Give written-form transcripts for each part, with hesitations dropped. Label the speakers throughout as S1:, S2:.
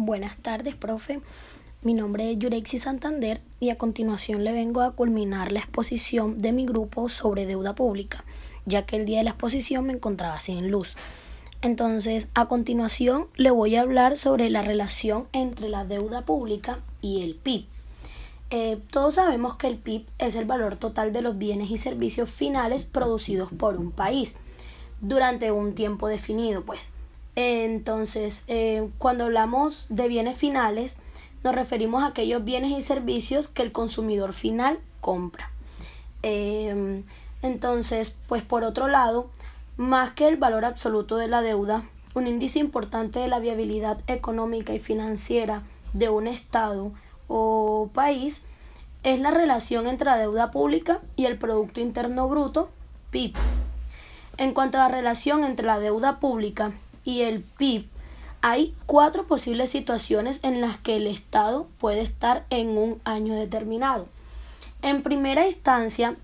S1: Buenas tardes, profe. Mi nombre es Yurexi Santander y a continuación le vengo a culminar la exposición de mi grupo sobre deuda pública, ya que el día de la exposición me encontraba sin luz. Entonces, a continuación le voy a hablar sobre la relación entre la deuda pública y el PIB. Todos sabemos que el PIB es el valor total de los bienes y servicios finales producidos por un país durante un tiempo definido, pues. Entonces, cuando hablamos de bienes finales, nos referimos a aquellos bienes y servicios que el consumidor final compra. Entonces, pues por otro lado, más que el valor absoluto de la deuda, un índice importante de la viabilidad económica y financiera de un estado o país es la relación entre la deuda pública y el Producto Interno Bruto, PIB. En cuanto a la relación entre la deuda pública y el PIB, hay 4 posibles situaciones en las que el Estado puede estar en un año determinado. En primera instancia,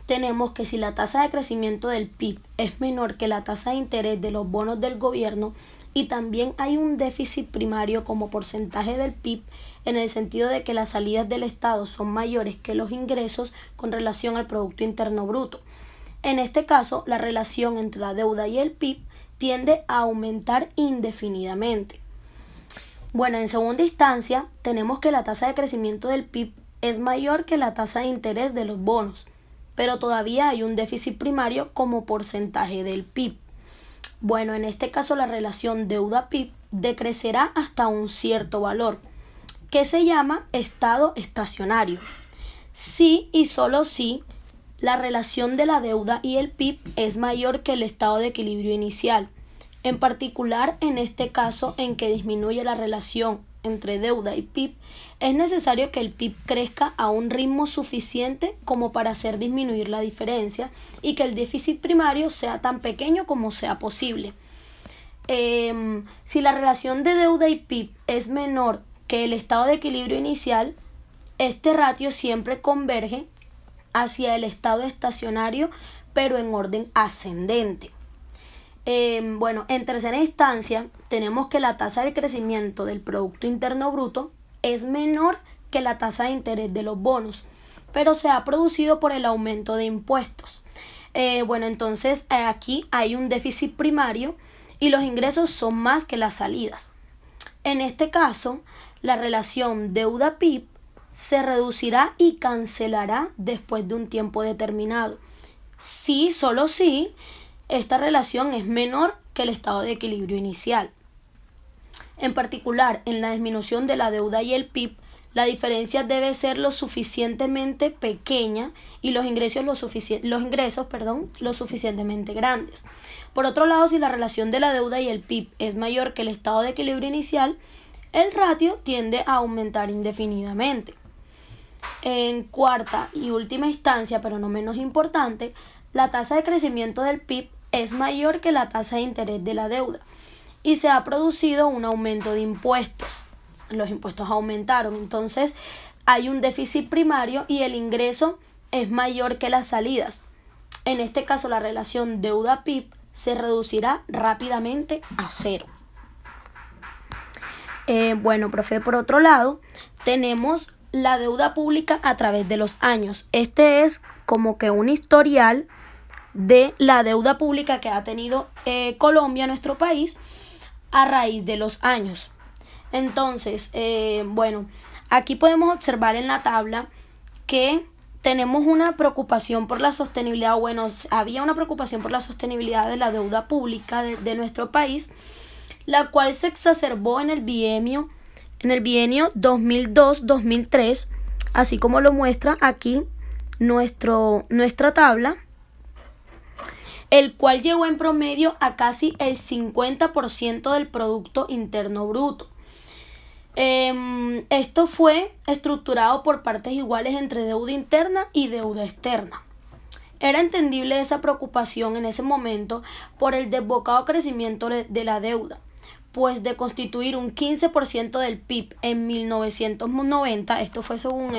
S1: tenemos que si la tasa de crecimiento del PIB es menor que la tasa de interés de los bonos del gobierno y también hay un déficit primario como porcentaje del PIB en el sentido de que las salidas del Estado son mayores que los ingresos con relación al Producto Interno Bruto. En este caso, la relación entre la deuda y el PIB tiende a aumentar indefinidamente. Bueno, en segunda instancia, tenemos que la tasa de crecimiento del PIB es mayor que la tasa de interés de los bonos, pero todavía hay un déficit primario como porcentaje del PIB. Bueno, en este caso la relación deuda-PIB decrecerá hasta un cierto valor, que se llama estado estacionario. Si y solo si la relación de la deuda y el PIB es mayor que el estado de equilibrio inicial, en particular en este caso en que disminuye la relación entre deuda y PIB, es necesario que el PIB crezca a un ritmo suficiente como para hacer disminuir la diferencia y que el déficit primario sea tan pequeño como sea posible. Si la relación de deuda y PIB es menor que el estado de equilibrio inicial, este ratio siempre converge hacia el estado estacionario, pero en orden ascendente. En tercera instancia, tenemos que la tasa de crecimiento del Producto Interno Bruto es menor que la tasa de interés de los bonos, pero se ha producido por el aumento de impuestos. Entonces aquí hay un déficit primario y los ingresos son más que las salidas. En este caso, la relación deuda-PIB se reducirá y cancelará después de un tiempo determinado. Si, solo si, esta relación es menor que el estado de equilibrio inicial. En particular, en la disminución de la deuda y el PIB, la diferencia debe ser lo suficientemente pequeña y los ingresos lo suficientemente grandes. Por otro lado, si la relación de la deuda y el PIB es mayor que el estado de equilibrio inicial, el ratio tiende a aumentar indefinidamente. En cuarta y última instancia, pero no menos importante, la tasa de crecimiento del PIB es mayor que la tasa de interés de la deuda y se ha producido un aumento de impuestos. Los impuestos aumentaron, entonces hay un déficit primario y el ingreso es mayor que las salidas. En este caso, la relación deuda-PIB se reducirá rápidamente a cero. Profe, por otro lado, tenemos la deuda pública a través de los años. Este es como que un historial de la deuda pública que ha tenido Colombia, nuestro país, a raíz de los años. Entonces, aquí podemos observar en la tabla que tenemos una preocupación por la sostenibilidad, había una preocupación por la sostenibilidad de la deuda pública de nuestro país, la cual se exacerbó en el bienio 2002-2003, así como lo muestra aquí nuestra tabla, el cual llegó en promedio a casi el 50% del Producto Interno Bruto. Esto fue estructurado por partes iguales entre deuda interna y deuda externa. Era entendible esa preocupación en ese momento por el desbocado crecimiento de la deuda, pues de constituir un 15% del PIB en 1990, esto fue según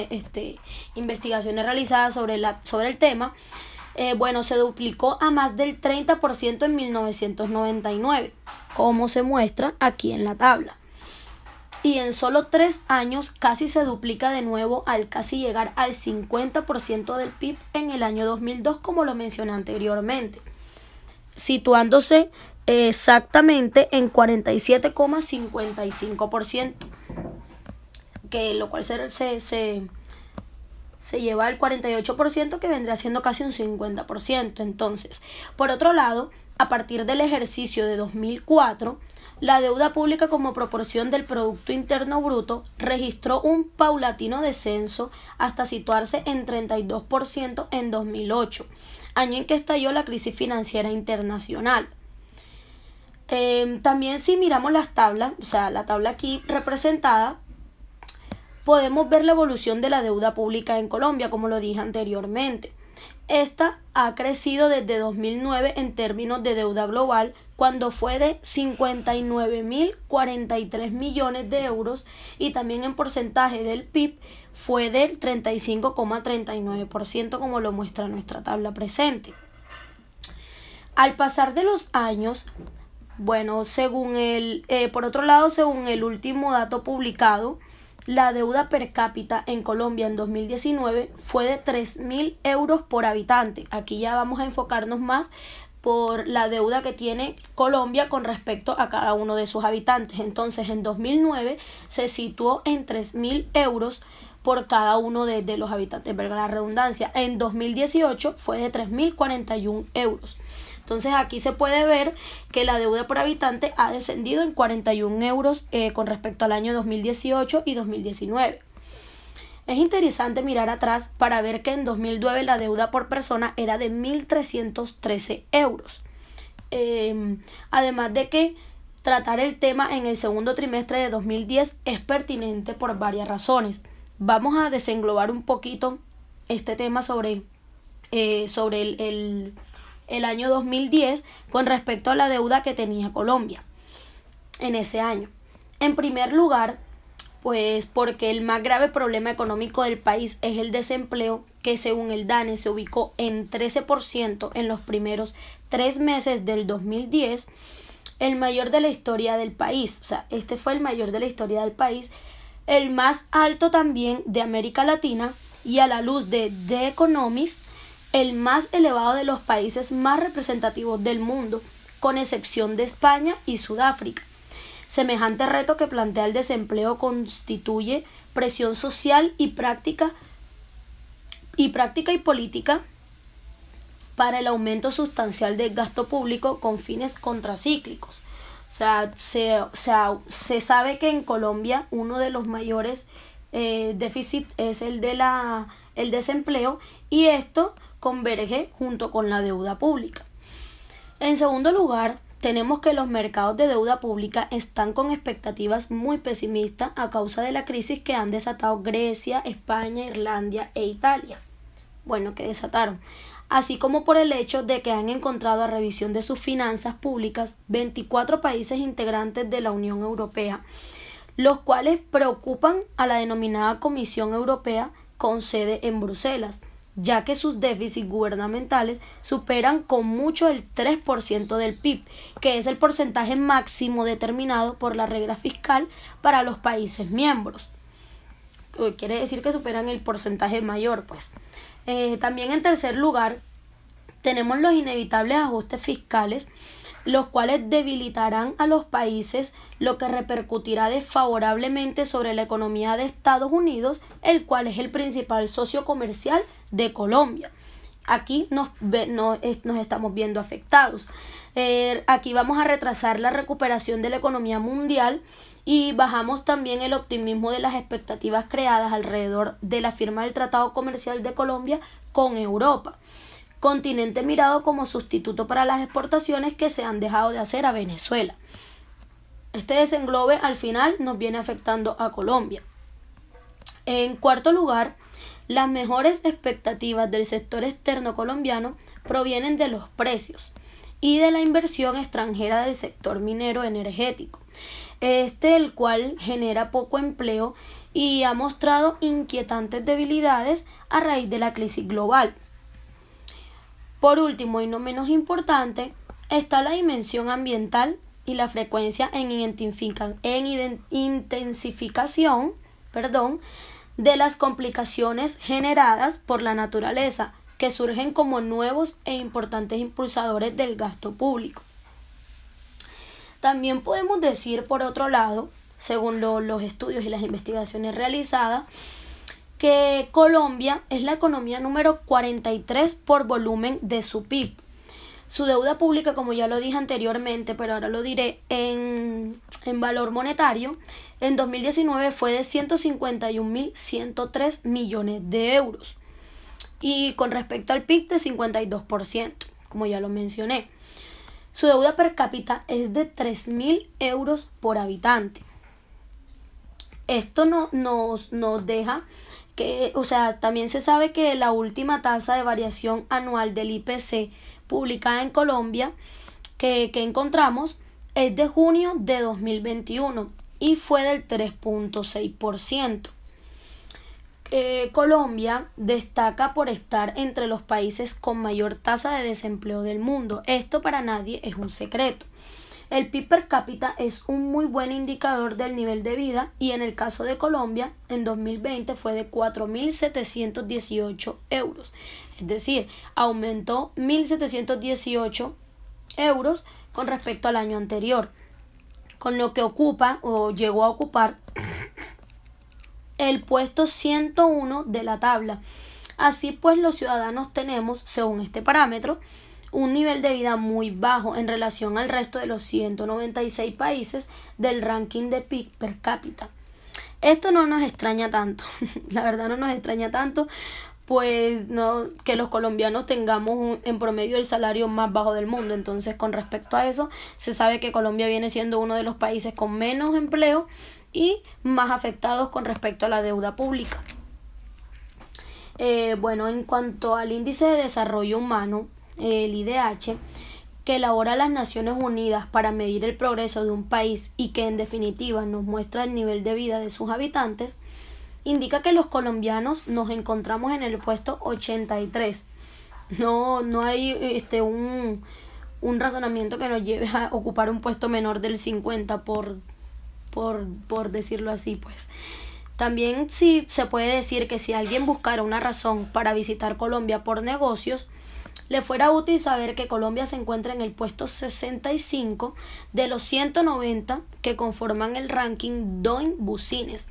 S1: investigaciones realizadas sobre el tema, se duplicó a más del 30% en 1999, como se muestra aquí en la tabla. y en solo 3 años casi se duplica de nuevo al casi llegar al 50% del PIB en el año 2002, como lo mencioné anteriormente, situándose exactamente en 47,55%, que lo cual se lleva al 48%, que vendría siendo casi un 50%. Entonces, por otro lado, a partir del ejercicio de 2004, la deuda pública como proporción del Producto Interno Bruto registró un paulatino descenso hasta situarse en 32% en 2008, año en que estalló la crisis financiera internacional. También si miramos las tablas, o sea, la tabla aquí representada, podemos ver la evolución de la deuda pública en Colombia, como lo dije anteriormente. Esta ha crecido desde 2009 en términos de deuda global, cuando fue de 59.043 millones de euros, y también en porcentaje del PIB fue del 35,39%, como lo muestra nuestra tabla presente. Al pasar de los años, bueno, por otro lado, según el último dato publicado, la deuda per cápita en Colombia en 2019 fue de 3.000 euros por habitante. Aquí ya vamos a enfocarnos más por la deuda que tiene Colombia con respecto a cada uno de sus habitantes. Entonces, en 2009 se situó en 3.000 euros por cada uno de los habitantes, valga la redundancia. En 2018 fue de 3.041 euros. Entonces aquí se puede ver que la deuda por habitante ha descendido en 41 euros con respecto al año 2018 y 2019. Es interesante mirar atrás para ver que en 2009 la deuda por persona era de 1.313 euros. Además de que tratar el tema en el segundo trimestre de 2010 es pertinente por varias razones. Vamos a desenglobar un poquito este tema sobre el año 2010 con respecto a la deuda que tenía Colombia en ese año. En primer lugar, pues porque el más grave problema económico del país es el desempleo, que según el DANE se ubicó en 13% en los primeros 3 meses del 2010, el mayor de la historia del país. O sea, este fue el mayor de la historia del país, el más alto también de América Latina, y a la luz de The Economist, el más elevado de los países más representativos del mundo, con excepción de España y Sudáfrica. Semejante reto que plantea el desempleo constituye presión social y práctica y política para el aumento sustancial del gasto público con fines contracíclicos. O sea, se sabe que en Colombia uno de los mayores déficits es el desempleo, y esto converge junto con la deuda pública. En segundo lugar, tenemos que los mercados de deuda pública están con expectativas muy pesimistas a causa de la crisis que han desatado Grecia, España, Irlanda e Italia. Bueno, que desataron. Así como por el hecho de que han encontrado a revisión de sus finanzas públicas 24 países integrantes de la Unión Europea, los cuales preocupan a la denominada Comisión Europea con sede en Bruselas, ya que sus déficits gubernamentales superan con mucho el 3% del PIB, que es el porcentaje máximo determinado por la regla fiscal para los países miembros. Quiere decir que superan el porcentaje mayor, pues. También en tercer lugar, tenemos los inevitables ajustes fiscales, los cuales debilitarán a los países, lo que repercutirá desfavorablemente sobre la economía de Estados Unidos, el cual es el principal socio comercial de Colombia. Aquí nos estamos viendo afectados. Aquí vamos a retrasar la recuperación de la economía mundial y bajamos también el optimismo de las expectativas creadas alrededor de la firma del Tratado Comercial de Colombia con Europa, continente mirado como sustituto para las exportaciones que se han dejado de hacer a Venezuela. Este desenglobe al final nos viene afectando a Colombia. En cuarto lugar, las mejores expectativas del sector externo colombiano provienen de los precios y de la inversión extranjera del sector minero energético, el cual genera poco empleo y ha mostrado inquietantes debilidades a raíz de la crisis global. Por último y no menos importante, está la dimensión ambiental, y la frecuencia en intensificación, de las complicaciones generadas por la naturaleza, que surgen como nuevos e importantes impulsadores del gasto público. También podemos decir, por otro lado, según los estudios y las investigaciones realizadas, que Colombia es la economía número 43 por volumen de su PIB. Su deuda pública, como ya lo dije anteriormente, pero ahora lo diré en valor monetario, en 2019 fue de 151.103 millones de euros. Y con respecto al PIB de 52%, como ya lo mencioné. Su deuda per cápita es de 3.000 euros por habitante. Esto nos deja que, también se sabe que la última tasa de variación anual del IPC publicada en Colombia que encontramos es de junio de 2021 y fue del 3.6%. Colombia destaca por estar entre los países con mayor tasa de desempleo del mundo. Esto para nadie es un secreto. El PIB per cápita es un muy buen indicador del nivel de vida y en el caso de Colombia en 2020 fue de 4.718 euros. Es decir, aumentó 1.718 euros con respecto al año anterior, con lo que ocupa o llegó a ocupar el puesto 101 de la tabla. Así pues, los ciudadanos tenemos, según este parámetro, un nivel de vida muy bajo en relación al resto de los 196 países del ranking de PIB per cápita. Esto no nos extraña tanto, la verdad no nos extraña tanto, pues no, que los colombianos tengamos en promedio el salario más bajo del mundo. Entonces, con respecto a eso, se sabe que Colombia viene siendo uno de los países con menos empleo y más afectados con respecto a la deuda pública. En cuanto al índice de desarrollo humano, el IDH, que elabora las Naciones Unidas para medir el progreso de un país y que en definitiva nos muestra el nivel de vida de sus habitantes, indica que los colombianos nos encontramos en el puesto 83. No hay un razonamiento que nos lleve a ocupar un puesto menor del 50 por decirlo así, pues. También sí se puede decir que si alguien buscara una razón para visitar Colombia por negocios, le fuera útil saber que Colombia se encuentra en el puesto 65 de los 190 que conforman el ranking Doing Business,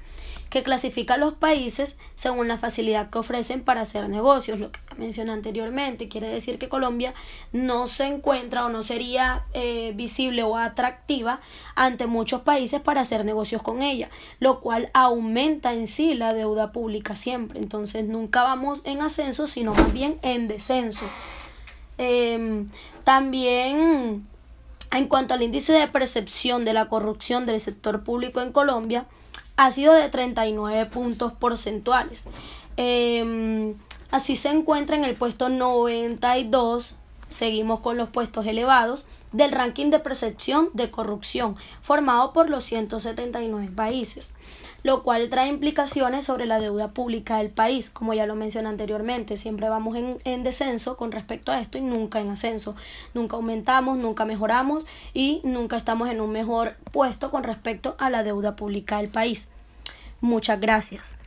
S1: que clasifica a los países según la facilidad que ofrecen para hacer negocios. Lo que mencioné anteriormente quiere decir que Colombia no se encuentra o no sería visible o atractiva ante muchos países para hacer negocios con ella, lo cual aumenta en sí la deuda pública siempre. Entonces nunca vamos en ascenso, sino más bien en descenso. También en cuanto al índice de percepción de la corrupción del sector público en Colombia, ha sido de 39 puntos porcentuales. Así se encuentra en el puesto 92, seguimos con los puestos elevados, del ranking de percepción de corrupción, formado por los 179 países, lo cual trae implicaciones sobre la deuda pública del país. Como ya lo mencioné anteriormente, siempre vamos en descenso con respecto a esto y nunca en ascenso. Nunca aumentamos, nunca mejoramos y nunca estamos en un mejor puesto con respecto a la deuda pública del país. Muchas gracias.